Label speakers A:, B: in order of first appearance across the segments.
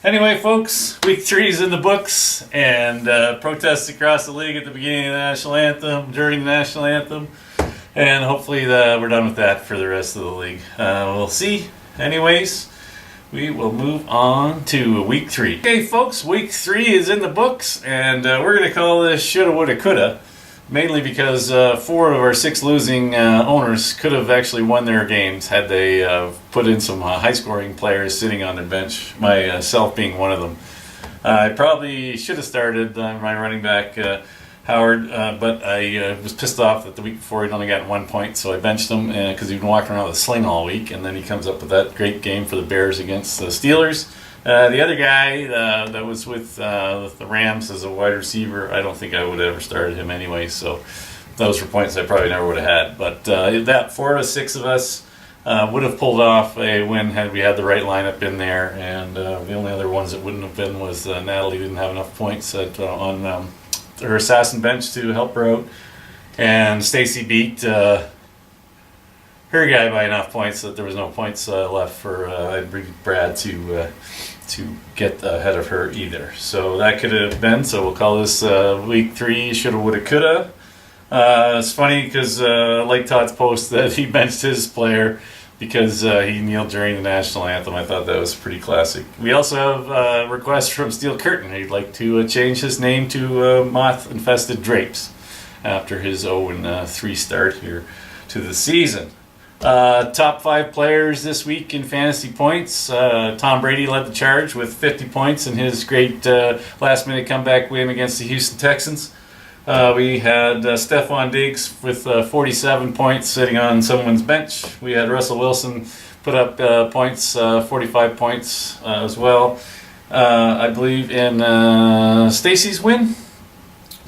A: Anyway, folks, week 3 is in the books, and protests across the league at the beginning of the national anthem, during the national anthem, and hopefully we're done with that for the rest of the league. We'll see. Anyways, we will move on to week 3. Okay, folks, week 3 is in the books, and we're going to call this Shoulda, Woulda, Coulda. Mainly because 4 of our 6 losing owners could have actually won their games had they put in some high-scoring players sitting on their bench, myself being one of them. I probably should have started my running back, Howard, but I was pissed off that the week before he'd only gotten 1 point, so I benched him because he'd been walking around with a sling all week, and then he comes up with that great game for the Bears against the Steelers. The other guy that was with the Rams as a wide receiver, I don't think I would have ever started him anyway, so those were points I probably never would have had. But that 4 of 6 of us would have pulled off a win had we had the right lineup in there, and the only other ones that wouldn't have been was Natalie didn't have enough points on her assassin bench to help her out, and Stacy beat her guy by enough points that there was no points left for Brad to get ahead of her either. So that could have been, so we'll call this week 3 Shoulda, Woulda, Coulda. It's funny because I like Todd's post that he benched his player because he kneeled during the national anthem. I thought that was pretty classic. We also have a request from Steel Curtain. He'd like to change his name to Moth-Infested Drapes after his 0-3 start here to the season. Top 5 players this week in fantasy points. Tom Brady led the charge with 50 points in his great last-minute comeback win against the Houston Texans. We had Stephon Diggs with 47 points sitting on someone's bench. We had Russell Wilson put up points, 45 points as well. I believe in Stacy's win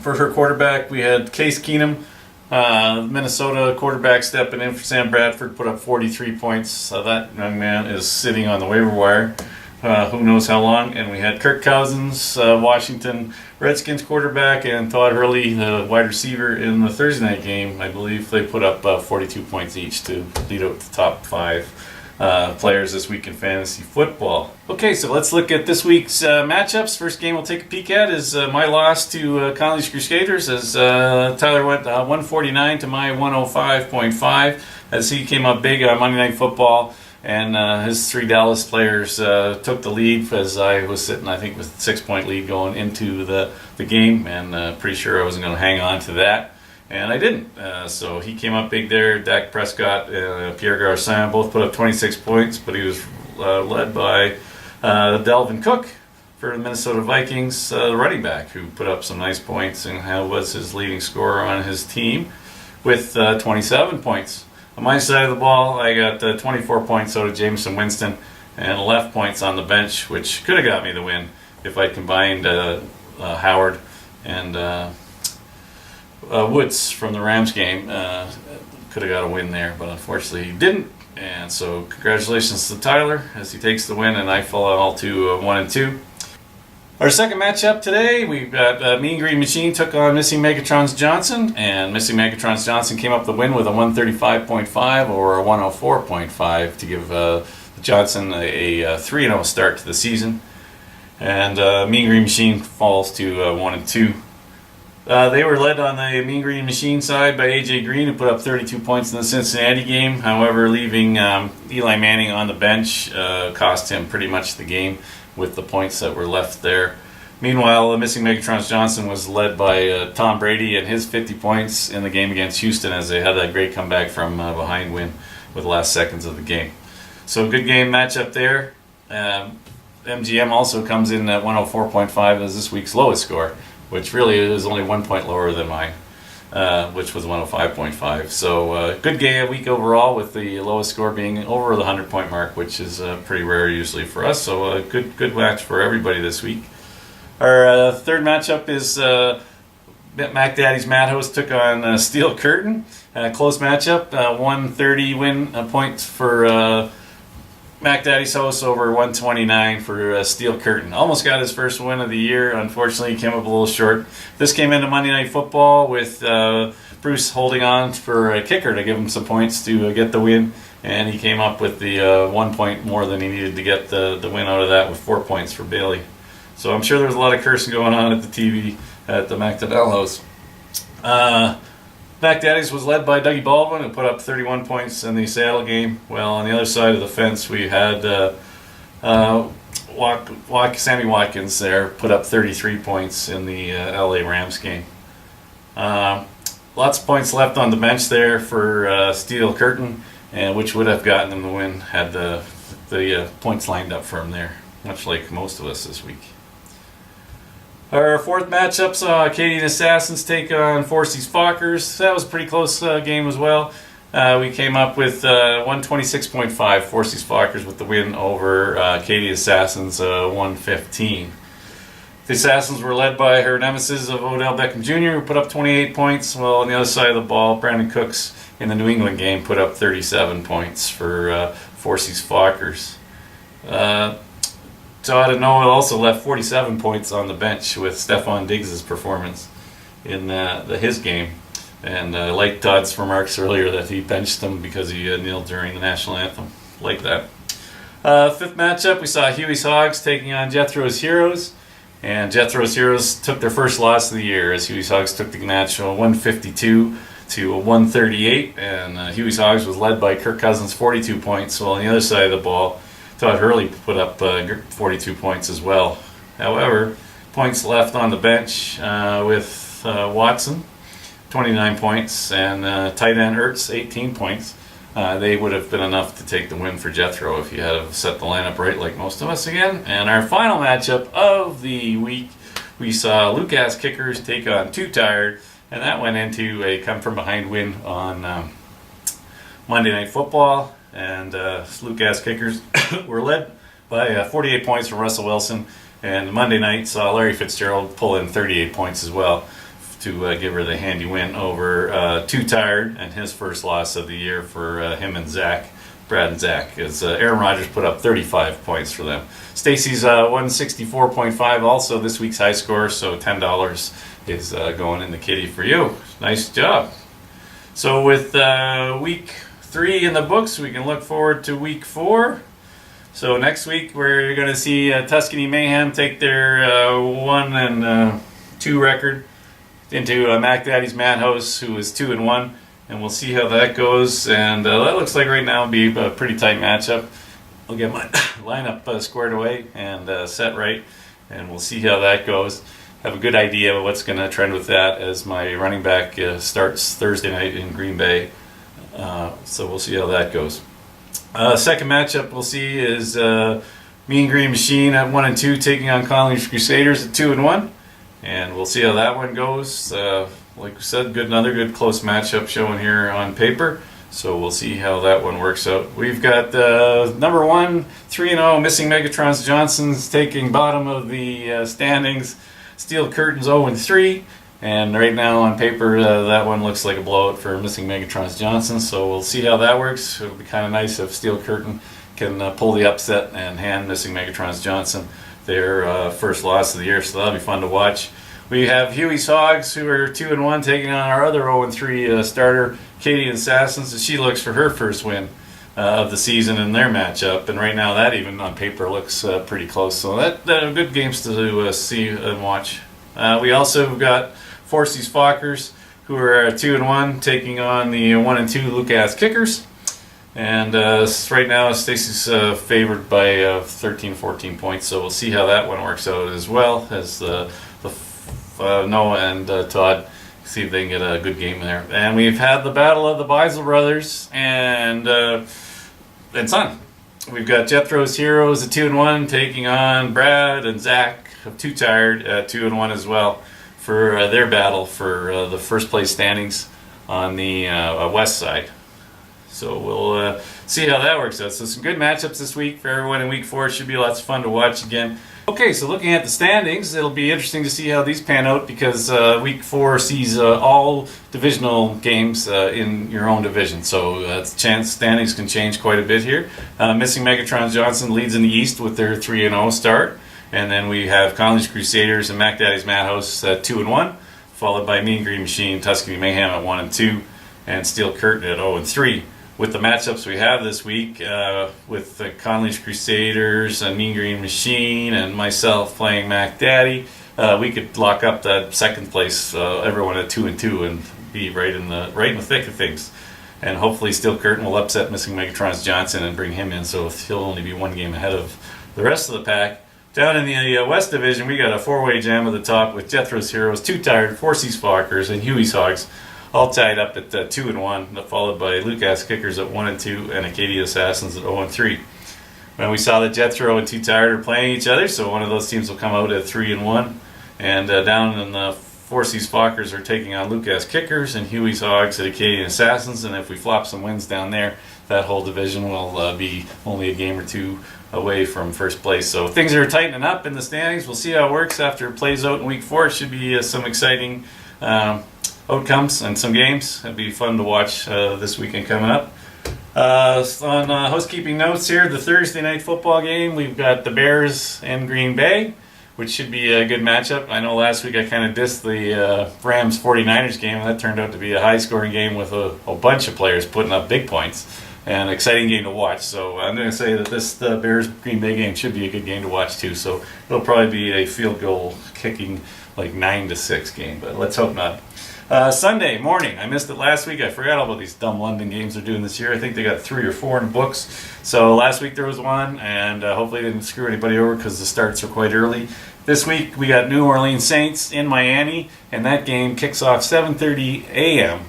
A: for her quarterback, we had Case Keenum. Minnesota quarterback stepping in for Sam Bradford, put up 43 points. So that young man is sitting on the waiver wire. Who knows how long. And we had Kirk Cousins, Washington Redskins quarterback, and Todd Hurley, the wide receiver in the Thursday night game. I believe they put up 42 points each to lead out the top 5 players this week in fantasy football. Okay, so let's look at this week's matchups. First game we'll take a peek at is my loss to Connolly's Crusaders, as Tyler went 149 to my 105.5 as he came up big on Monday Night Football, and his 3 Dallas players took the lead as I was sitting, I think, with a 6-point lead going into the game, and pretty sure I wasn't going to hang on to that. And I didn't. So he came up big there. Dak Prescott and Pierre Garçon both put up 26 points, but he was led by Dalvin Cook for the Minnesota Vikings, the running back, who put up some nice points and was his leading scorer on his team with 27 points. On my side of the ball, I got 24 points, so did Jameson Winston, and left points on the bench, which could have got me the win if I combined Howard and Woods from the Rams game. Could have got a win there, but unfortunately he didn't. And so congratulations to Tyler as he takes the win, and I fall all to 1 and 2. Our second matchup today, we've got Mean Green Machine took on Missing Megatron's Johnson, and Missing Megatron's Johnson came up the win with a 135.5 or a 104.5 to give Johnson a 3-0 start to the season. And Mean Green Machine falls to 1 and 2. They were led on the Mean Green Machine side by A.J. Green, who put up 32 points in the Cincinnati game. However, leaving Eli Manning on the bench cost him pretty much the game with the points that were left there. Meanwhile, the Missing Megatron's Johnson was led by Tom Brady and his 50 points in the game against Houston as they had that great comeback from behind win with the last seconds of the game. So good game matchup there. MGM also comes in at 104.5 as this week's lowest score, which really is only 1 point lower than mine, which was 105.5. So good game week overall, with the lowest score being over the 100-point mark, which is pretty rare usually for us. So a good match for everybody this week. Our third matchup is Mac Daddy's Madhouse took on Steel Curtain. Close matchup, 130 win points for Mac Daddy's House over 129 for Steel Curtain. Almost got his first win of the year. Unfortunately, he came up a little short. This came into Monday Night Football with Bruce holding on for a kicker to give him some points to get the win. and he came up with the 1 point more than he needed to get the win out of that, with 4 points for Bailey. So I'm sure there was a lot of cursing going on at the TV at the McDonnell house. Mac Daddy's was led by Dougie Baldwin, who put up 31 points in the Seattle game. Well, on the other side of the fence, we had Sammy Watkins there, put up 33 points in the LA Rams game. Lots of points left on the bench there for Steel Curtin, and which would have gotten him the win had the points lined up for him there, much like most of us this week. Our fourth matchup saw Acadian Assassins take on Forsy's Fockers. That was a pretty close game as well. We came up with 126.5, Forsy's Fockers with the win over Acadian Assassins 115. The Assassins were led by her nemesis of Odell Beckham Jr., who put up 28 points, while on the other side of the ball, Brandon Cooks in the New England game put up 37 points for Forsy's Fockers. Todd and Noah also left 47 points on the bench with Stefan Diggs' performance in his game. And like Todd's remarks earlier that he benched him because he kneeled during the national anthem. Like that. Fifth matchup, we saw Huey's Hogs taking on Jethro's Heroes. And Jethro's Heroes took their first loss of the year as Huey's Hogs took the match 152 to 138. And Huey's Hogs was led by Kirk Cousins, 42 points. While on the other side of the ball, Todd Hurley put up 42 points as well. However, points left on the bench with Watson, 29 points, and tight end Ertz, 18 points. They would have been enough to take the win for Jethro if you had set the lineup right like most of us again. And our final matchup of the week, we saw Lukas Kickers take on Too Tired, and that went into a come-from-behind win on Monday Night Football. And Lukas Kickers were led by 48 points from Russell Wilson. And Monday night saw Larry Fitzgerald pull in 38 points as well to give her the handy win over Too Tired, and his first loss of the year for him and Zach, Brad and Zach, as Aaron Rodgers put up 35 points for them. Stacy's 164.5, also this week's high score, so $10 is going in the kitty for you. Nice job. So with week 3 in the books, we can look forward to week 4. So next week we're going to see Tuscany Mayhem take their 1-2 record into Mac Daddy's Madhouse, who is 2-1, and we'll see how that goes. And that looks like right now will be a pretty tight matchup. I'll get my lineup squared away and set right, and we'll see how that goes. Have a good idea of what's going to trend with that as my running back starts Thursday night in Green Bay. So we'll see how that goes. Second matchup we'll see is Mean Green Machine at 1-2 taking on College Crusaders at 2-1, and we'll see how that one goes. Like we said, another good close matchup showing here on paper. So we'll see how that one works out. We've got number 1, 3-0 Missing Megatron's Johnson's taking bottom of the standings. Steel Curtains 0-3. And right now on paper, that one looks like a blowout for Missing Megatron's Johnson. So we'll see how that works. It'll be kind of nice if Steel Curtain can pull the upset and hand Missing Megatron's Johnson their first loss of the year. So that'll be fun to watch. We have Huey's Hogs, who are 2-1, taking on our other 0-3 starter, Acadian Assassins, as she looks for her first win of the season in their matchup. And right now, that even on paper looks pretty close. So that good games to see and watch. We also got Forsy's Fockers, who are 2-1, taking on the 1-2 Lukas Kickers. And right now, Stacy's favored by 13-14 points. So we'll see how that one works out as well as Noah and Todd see if they can get a good game there. And we've had the battle of the Beisel brothers and son. We've got Jethro's Heroes at 2-1 taking on Brad and Zach of Too Tired at 2-1 as well for their battle for the first place standings on the west side. So we'll see how that works out. So some good matchups this week for everyone in week 4. It should be lots of fun to watch again. Okay, so looking at the standings, it'll be interesting to see how these pan out because week 4 sees all divisional games in your own division. So standings can change quite a bit here. Missing Megatron Johnson leads in the East with their 3-0 start. And then we have College Crusaders and Mac Daddy's Madhouse at 2-1, followed by Mean Green Machine, Tuscany Mayhem at 1-2, and Steel Curtain at 0-3. with the matchups we have this week, with the Conley's Crusaders and Mean Green Machine and myself playing Mac Daddy, we could lock up that second place, everyone at 2-2, and be right in the thick of things. And hopefully Steel Curtain will upset Missing Megatron's Johnson and bring him in, so he'll only be one game ahead of the rest of the pack. Down in the West Division, we got a four-way jam at the top with Jethro's Heroes, Too Tired, Forsy's Fockers, and Huey's Hogs, all tied up at 2-1, followed by Lucas Kickers at 1-2 and Acadia Assassins at 0-3. When we saw that Jethro and Too Tired are playing each other, so one of those teams will come out at 3-1. And down in the Forsy's Fockers are taking on Lucas Kickers and Huey's Hogs at Acadian Assassins. And if we flop some wins down there, that whole division will be only a game or two away from first place. So things are tightening up in the standings. We'll see how it works after it plays out in week 4. It should be some exciting outcomes and some games. It'll be fun to watch this weekend coming up. On housekeeping notes here, the Thursday night football game, we've got the Bears and Green Bay, which should be a good matchup. I know last week I kind of dissed the Rams 49ers game, and that turned out to be a high-scoring game with a bunch of players putting up big points. And an exciting game to watch. So I'm going to say that this Bears-Green Bay game should be a good game to watch too. So it'll probably be a field goal kicking like 9-6 game, but let's hope not. Sunday morning, I missed it last week. I forgot all about these dumb London games they're doing this year. I think they got 3 or 4 in the books. So last week there was one, and hopefully they didn't screw anybody over because the starts are quite early. This week we got New Orleans Saints in Miami, and that game kicks off 7:30 a.m.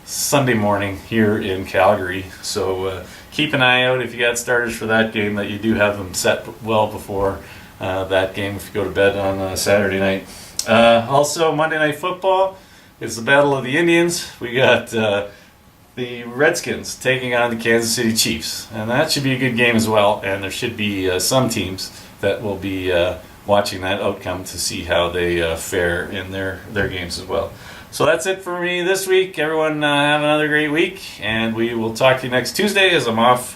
A: Sunday morning here in Calgary. So keep an eye out if you got starters for that game, that you do have them set well before that game if you go to bed on Saturday night. Also, Monday Night Football is the Battle of the Indians. We got the Redskins taking on the Kansas City Chiefs, and that should be a good game as well. And there should be some teams that will be watching that outcome to see how they fare in their games as well. So that's it for me this week. Everyone have another great week, and we will talk to you next Tuesday as I'm off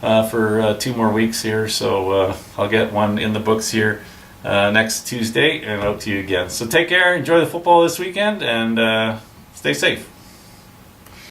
A: for 2 more weeks here. So I'll get one in the books here next Tuesday and out to you again. So take care, enjoy the football this weekend, and stay safe.